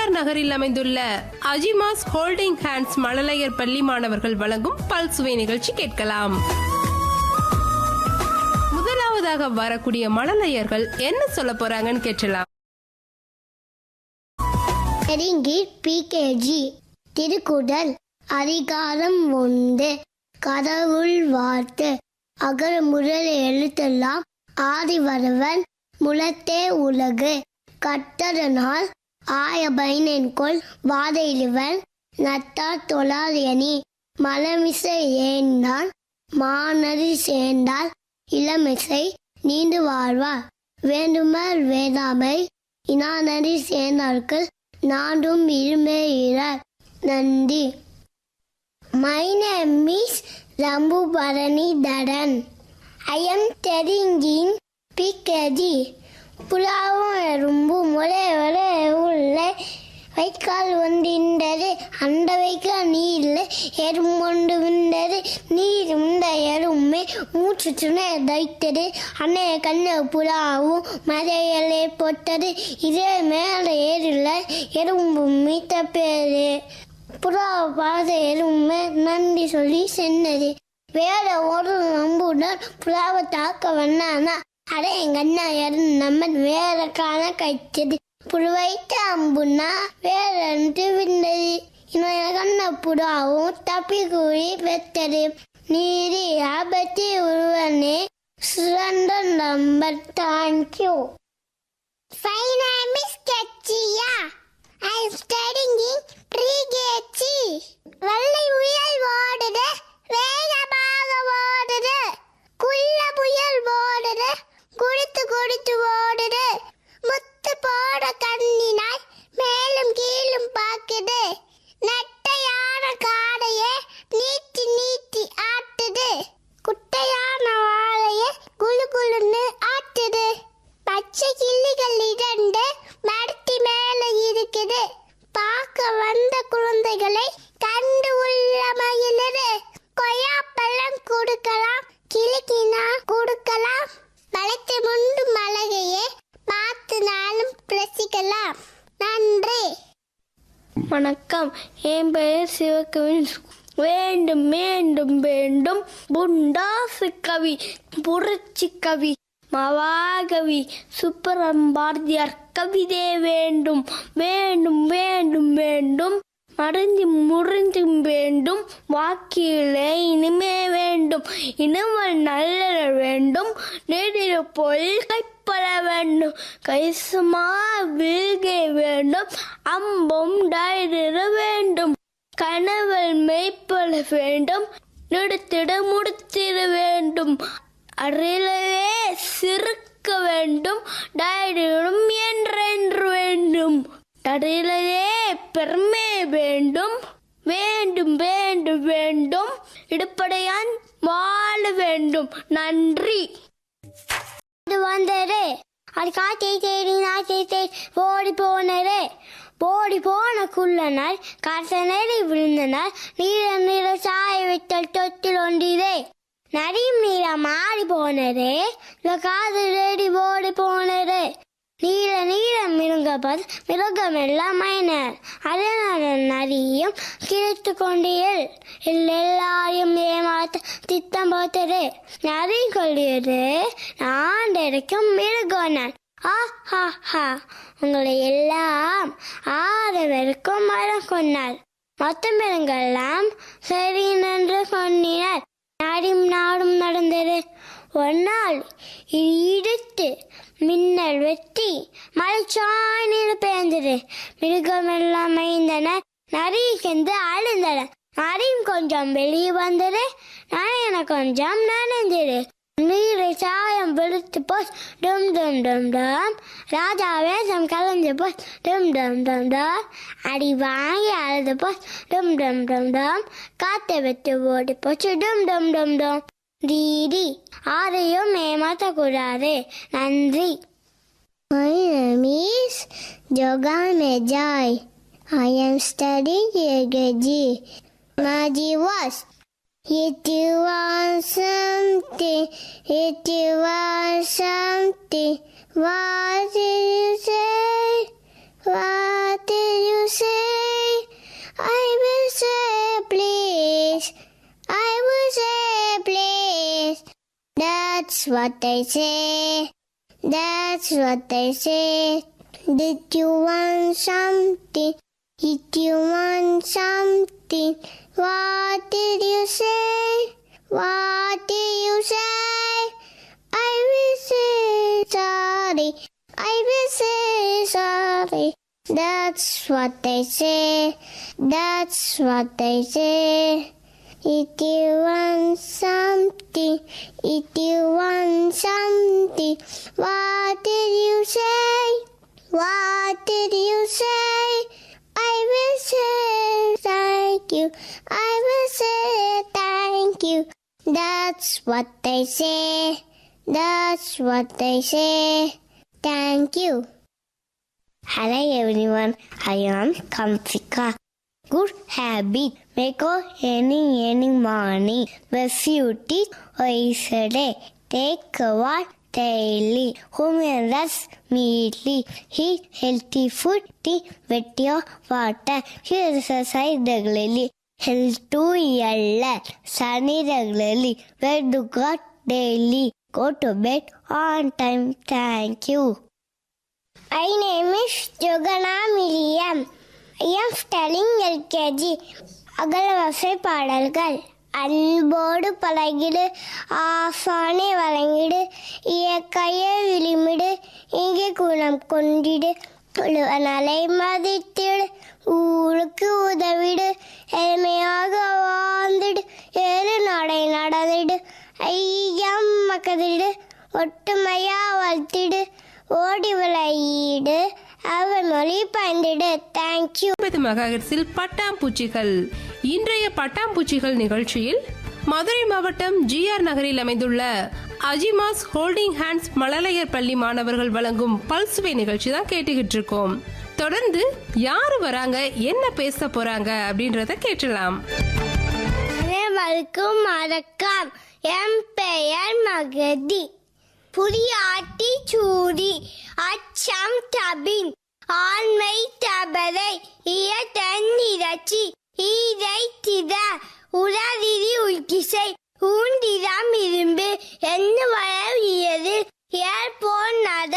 பெரியார் நகரில் அமைந்துள்ள அஜிமாஸ் holding hands மழலையர் பள்ளி மாணவர்கள் வழங்கும் பல்சுவை நிகழ்ச்சி கேட்கலாம். முதலாவதாக வரக்கூடிய மழலையர்கள் என்ன சொல்ல போறாங்கன்னு கேட்கலாம். பிகேஜி திருக்குறள் அதிகாரம் 1 கடவுள் வாழ்த்து. அகர முதல் எழுத்தெல்லாம் ஆதி வரவன் முளத்தே உலகு கட்டதனால் ஆய பயனென்கொள் வாதையிலுவன் நட்டார் தொழாதேனி மலமிசை ஏந்தான் மானடி சேர்ந்தால் இளமிசை நீண்டு வாழ்வார் வேண்டுமர் வேதாமை இனானடி சேர்ந்தார்கள் நாடும் இருமே இறார். நன்றி. My name is Rambu Bharani Dharan. I am studying PKG. புலாவும் எறும்பும் ஒரே ஒரே உள்ள வைக்கால் ஒன்றின்றது அந்த வைக்கால் நீரில் எறும்பொண்டு விண்டது நீர் உண்ட எறும்பே மூச்சு துணை தைத்தது அன்னைய கண்ண புலாவும் மலையிலே போட்டது இதே மேலே ஏறில எறும்பும் மீட்ட பேரு புறாவை பார்த்த எறும்பு நன்றி சொல்லி சென்னது. வேற ஒரு நம்புடன் புறாவை தாக்க வந்தானா அட எங்க அண்ணா யாரும் நம்ம வேற காண கைச்சது புழுவைத்த அம்புனா வேற விண்டது இன்னும் கண்ண புறாவும் தப்பி கூறி பெற்றது. நீரி ஆபத்தி உருவனே சிறந்த number. Thank you. My name is Ketchiya. I am studying in pre-KG. வெள்ளை புயல் ஓடுது வேகமாக ஓடுது குள்ள புயல் ஓடுது குடித்து குடித்து ஓடுது முத்து போட கண்ணினாய் மேலும் கீழும் பாக்குது நட்டையான காடையே நீட்டி நீட்டி ஆட்டுது குட்டையான வாழையே குளு குளுன்னு ஆட்டுது பச்சை கிள்ளிகள் 2 மரத்தி மேல இருக்குது பார்க்க வந்த குழந்தைகளை கண்டு உள்ள மகிழது கொய்யாப்பழம் கொடுக்கலாம் கிழக்கினா கொடுக்கலாம் வளைத்து முண்டு மலகையே பார்த்து நாளும் ரசிக்கலாம். நன்றி. வணக்கம், என் பெயர் சிவகவி. வேண்டும் வேண்டும் வேண்டும் புண்டாசு கவி புரட்சி கவி மகாகவி சுப்பரம்பாரதியார் கவிதை வேண்டும் வேண்டும் வேண்டும் வேண்டும் மறைஞ்சு முறிஞ்சும் வேண்டும் வாக்கிலே இனிமே வேண்டும் இனிமல் நல்ல வேண்டும் நெடிர பொருள் கைப்பட வேண்டும் கைசுமா வில்கை வேண்டும் அம்பும் டைரிட வேண்டும் கனவல் மெய்ப்பட வேண்டும் நிறுத்திட முடித்திட வேண்டும் அருளவே சிறுக்க வேண்டும் டைரிடும் என்றென்று வேண்டும் அருளவே பெருமை வேண்டும் வேண்டும் வேண்டும் வேண்டும் இடுப்படையான் வாழ வேண்டும். நன்றி. வந்தது அது காற்றை தேடி நாட்டை தேடி ஓடி போனது ஓடி போன குள்ளனால் காற்ற நெறி விழுந்தனால் நீர நீர சாய விட்டல் தொட்டில் ஒன்றிதே நரியும் நீரம் மாறி போனது காது தேடி ஓடி போனது நீல நீளம் மிருங்கப்பது மிருகம் எல்லாம் மைனர் அதனால நரியும் கிழித்து கொண்டீர்கள் எல்லாரையும் ஏமாத்த திட்டம் போத்தது நரி கொள்ளியது நான் இருக்கும் மிருகம் நான் ஆஹா உங்களை எல்லாம் 6 பேருக்கும் மரம் கொண்டார் மொத்தம் பெருங்கெல்லாம் சரி நன்று கொண்டினர் நாடும் நாடும் நடந்தது. ஒரு நாள் இடித்து மின்னல் வெட்டி மலைச்சாய் நீர் பெயர்ந்தது மிருகம் எல்லாம் மைந்தனர் நரிக்கென்று அழுந்தன நரியும் கொஞ்சம் வெளியே வந்தது நனையன கொஞ்சம் நனைந்தது நீரை சாயம் வெளுத்து போய் டும் டும் டும் டும் ராஜா வேஷம் கலந்து போய் டும் டும் டும் டும் அடி வாங்கி அழுது போய் டும் டும் டும் டும் காத்தை வெட்டு ஓடி போச்சு டும் டும் டும் டும். தீடி ஆரையும் ஏமாற்றக்கூடாது. நன்றி. My name is Jogan Mejai. I am studying AKG. Maji was. If you want something, if you want something, what did you say? What did you what they say. That's what they say. Did you want something? Did you want something? What did you say? What did you say? I will say sorry. I will say sorry. That's what they say. That's what they say. If you want something, if you want something, what did you say? What did you say? I will say thank you. I will say thank you. That's what they say. That's what they say. Thank you. Hello everyone, I am Kamfika. Good habit make any morning. Brush your teeth twice a day. Take a walk daily. Humans meatly. Eat healthy food. Drink with your water. Exercise regularly. Health to yell. Sunny regularly. Wear to God daily. Go to bed on time. Thank you. My name is Jogana Miriam. I am studying LKG. அகலவசை பாடல்கள். அன்போடு பழகிடு, ஆசானை வழங்கிடு, இயற்கையை விளிமிடு, இங்கே குணம் கொண்டிடு, நலை மதித்திடு, ஊருக்கு உதவிடு, எளிமையாக வாழ்ந்திடு, ஏழு நடை நடந்திடு, ஐயம் மக்கதிடு, ஒட்டுமையா வாழ்த்திடு, ஓடி விளையிடு, அவன் மொழி பயந்திடு. தேங்க்யூ. மெகாஹெர்ட்ஸில் பட்டாம்பூச்சிகள். இன்றைய பட்டாம்பூச்சிகள் நிகழ்ச்சியில் மதுரை மாவட்டம் ஜிஆர் நகரில் அமைந்துள்ள அஜிமாஸ் ஹோல்டிங் ஹேண்ட்ஸ் மழலையர் பள்ளி மாணவர்கள் வழங்கும் பல்சுவை நிகழ்ச்சி தான் கேட்டுக்கிட்டு இருக்கோம். தொடர்ந்து யாரு வராங்க, என்ன பேச போறாங்க அப்படின்றத கேட்டலாம். அனைவருக்கும் வணக்கம். என் பெயர் மகதி. புதிய ஆட்டி சூடி அச்சம் தபின் ஆண்மை தபரை இயத்தன் இறச்சி ஈரை தித உடலிரி உள்கிசை ஊண்டிரம் இரும்பு என்ன வளவியது ஏற்போன் நட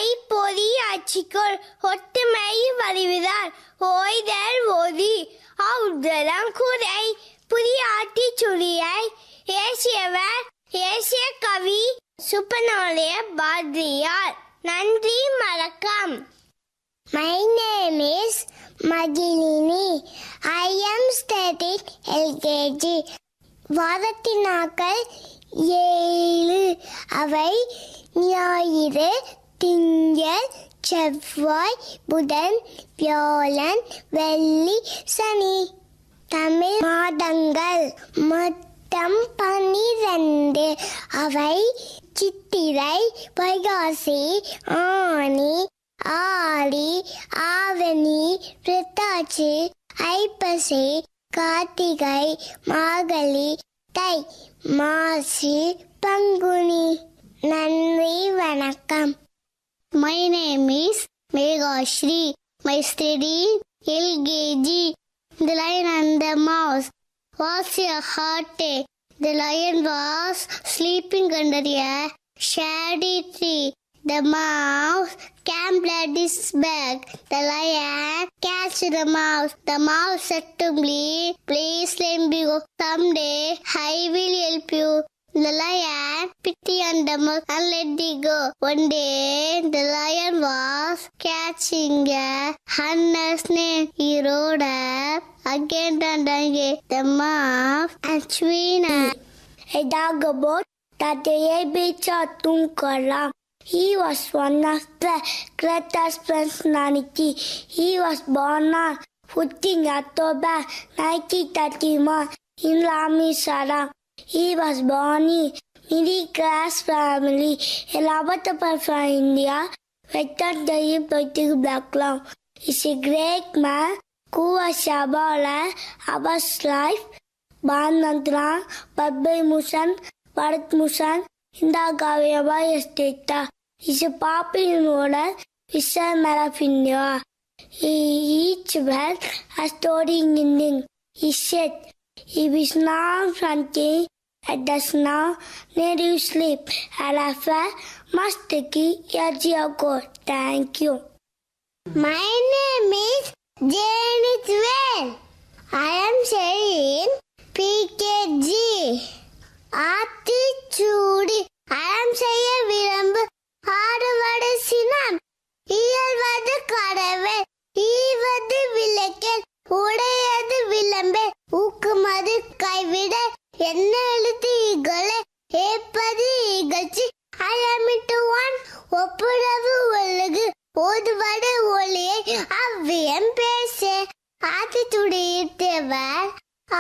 ஐப்பொறி அச்சிக்கோள் ஒட்டுமை வலிவிதார் ஓய்தல் ஓதி அவுதலம் குறை புதிய ஆட்டி சுழியை ஏசியவர் ஏசிய கவி சுப்பநாளைய பாரதியார். நன்றி, வணக்கம். My name is Magilini. I am studying LKG. வாரத்தின் நாட்கள் 7. அவை ஞாயிறு, திங்கள், செவ்வாய், புதன், வியாழன், வெள்ளி, சனி. தமிழ் மாதங்கள் மொத்தம் 12. அவை சித்திரை, வைகாசி, ஆனி, ஆடி, ஆவணி, புரட்டாசி, ஐப்பசி, கார்த்திகை, மார்கழி, தை, மாசி, பங்குனி. நன்றி, வணக்கம். My name is Megashri. My study LKG. The Lion and the Mouse. Was a hot day. The lion was sleeping under a shady tree. The mouse camped at his back. The lion catched the mouse. The mouse said to me, "Please let me go. Someday I will help you." The lion pity on the mouse and let it go. One day the lion was catching a honey snake. He rode up again and again. The mouse and China. A dog about that they beat Tunkaram. He was one of the greatest personality. He was born on 14 October 1931 in Lamisara. He was born in middle class family in Avatar from India without the political background. He's a great man who was about Abbas life. Banandra, Babay Musan, Bharat Musan, Inda Gaviaba Esteta. He's a popular model, Visa Marafindia. He each well a story in Indian. He said, he was not something It does not need you sleep. Alafa Mastaki Yajiago. Thank you. My name is Janet Well. I am saying PKG. Attitude. I am saying Virambu. Hardware Sinam. Iyalvadu Kadave. Ivadu Villakel. Udayadu Vilambe. Ukumadu Kaivide. என்ன எழுத்து ஈகலே ஏப்பது ஈகச்சி அயமிட்டு one ஒப்புரவு ஒழுகு ஓதுவடு ஒளியை அவ்வியம் பேசே ஆத்தித்துடையிட்டவர்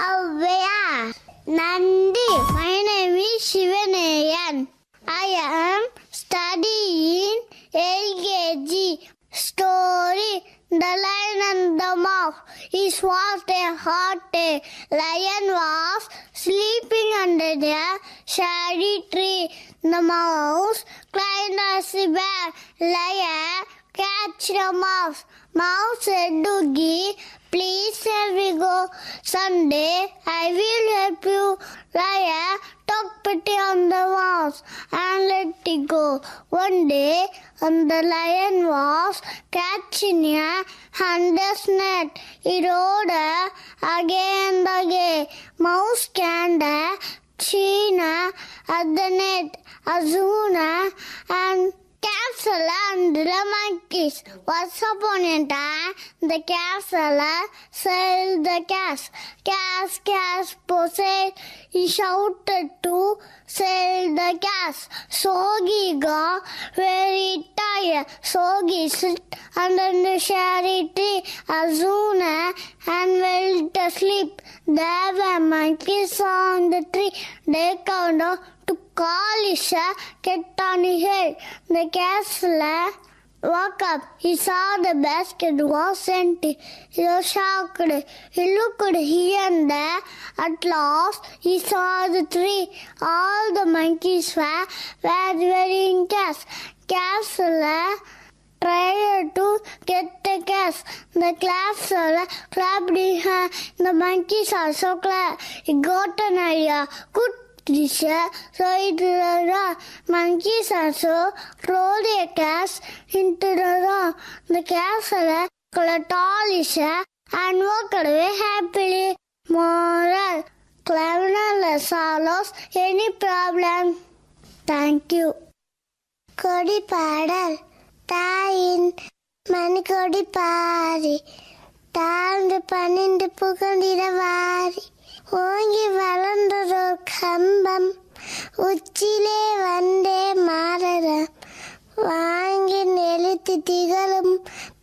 அவ்வையா நன்றி. My name is Shivaneyan. I am studying LKG. Story. The lion and the mouse. It was a hot day. Lion was sleeping under the shady tree. The mouse climbed as the bear. Lion catch the mouse. Mouse said, Doggy, please let me go. Someday I will help you. Lion took pity on the mouse and let it go. One day, the lion was catching a hunter's net. He rode again and again. Mouse scanned China at the net, Azuna and castle and the monkeys. Once upon a time, the castle sailed the cat. Cat, possessed. He shouted to sail the cat. Soggy got very tired. Soggy sit under the shady tree, Azuna, and went to sleep. There were monkeys on the tree. They counted to call his cat on his head. The castle woke up. He saw the basket was empty. He was shocked. He looked here and there. At last, he saw the tree. All the monkeys were wearing caps. Castle tried to get the cat. The castle clapped his hand. The monkeys are so glad. He got an idea. Good teacher, so it the monkeys also rolled a cat into the room. The castle got all and walked away happily. Moral: cleverness solves any problem. Thank you. Kodi Padal. தாயின் மணிக்கொடி பாரி தாழ்ந்து பணிந்து புகழ்ந்திடவாரி ஓங்கி வளர்ந்ததோ கம்பம் உச்சிலே வந்தே மாறரம் வாங்கி நெளித்து திகழும்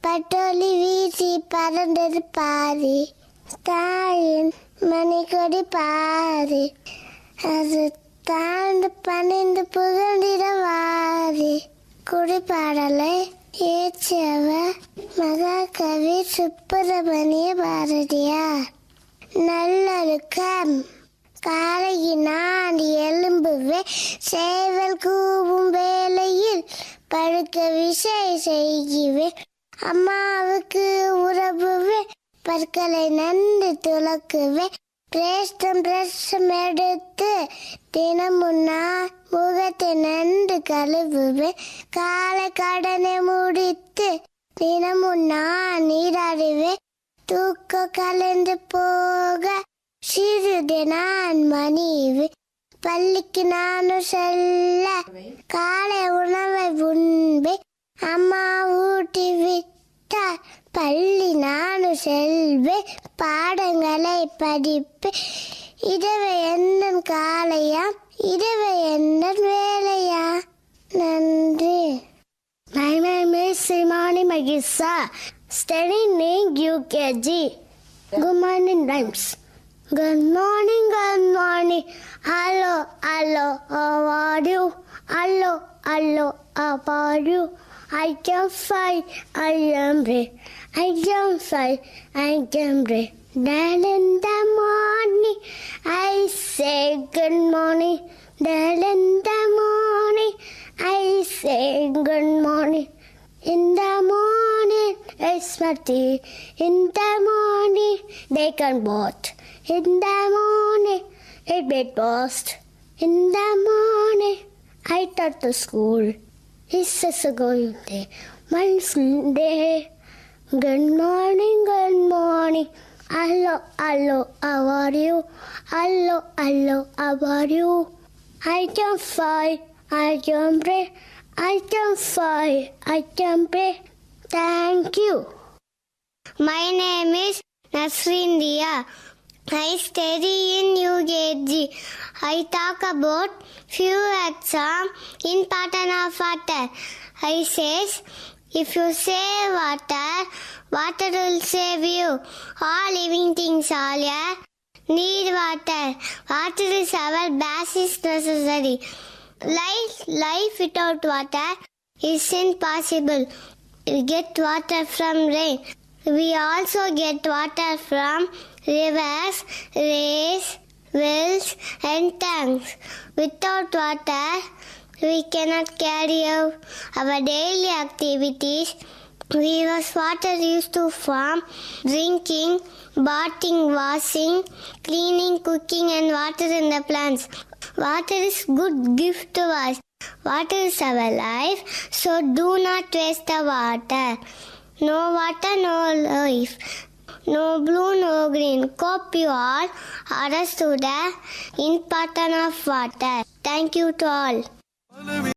பட்டொலி வீசி பறந்தது பாரி தாயின் மணிக்கொடி பாரி அது தாழ்ந்து பணிந்து புகழ்ந்திடவாரி. குடிப்பாடலை இயற்றியவர் மகாகவி சுப்பிரமணிய பாரதியார். நல்லொழுக்கம். காலையினால் எழும்புவே சேவல் கூவும் வேளையில் பழுக்க விசை செய்குவேன். அம்மாவுக்கு உறவுவே பற்களை நன்கு துலக்குவேன். பிரசம் எடுத்து தினமும் நான் முகத்தை நன்று கழுவுவேன். காலை கடனை முடித்து தினமும் நான் நீராடுவேன். தூக்கம் கலந்து போக சிறிது நான் மணிவேன். பள்ளிக்கு நானும் செல்ல காலை உணவை உண்பேன். அம்மா ஊட்டி விட்டார் பள்ளி நானும் செல்வேன். பாடங்களை படிப்பேன். இரவு எண்ணம் காலையா இரவு எண்ணம் வேலையா. நன்றி. My name is Simani Magisa, studying in UKG. Good morning rhymes. Good morning, good morning. Hello, hello, how are you? Hello, hello, how are you? I can fight, I am brave. I can fight, I can brave. Then in the morning, I say good morning. Then in the morning, I say good morning. In the morning, it's my tea. In the morning, they can both. In the morning, it be toast. In the morning, I thought the school is just going day. One full day. Good morning, good morning. Hello, hello, how are you? Hello, hello, how are you? I can fly, I can pray, I can fly, I can pray. Thank you. My name is Nasreen Dia. I study in UKG. I talk about few exams in pattern of water. I says, if you save water, water will save you. All living things all here need water. Water is our basic necessary. Life without water is impossible. We get water from rain. We also get water from rivers, rains, wells and tanks. Without water, we cannot carry out our daily activities. We use water used to farm, drinking, bathing, washing, cleaning, cooking and water in the plants. Water is good gift to us. Water is our life, so do not waste the water. No water, no life. No blue, no green. Hope you all understood the importance of water. Thank you to all.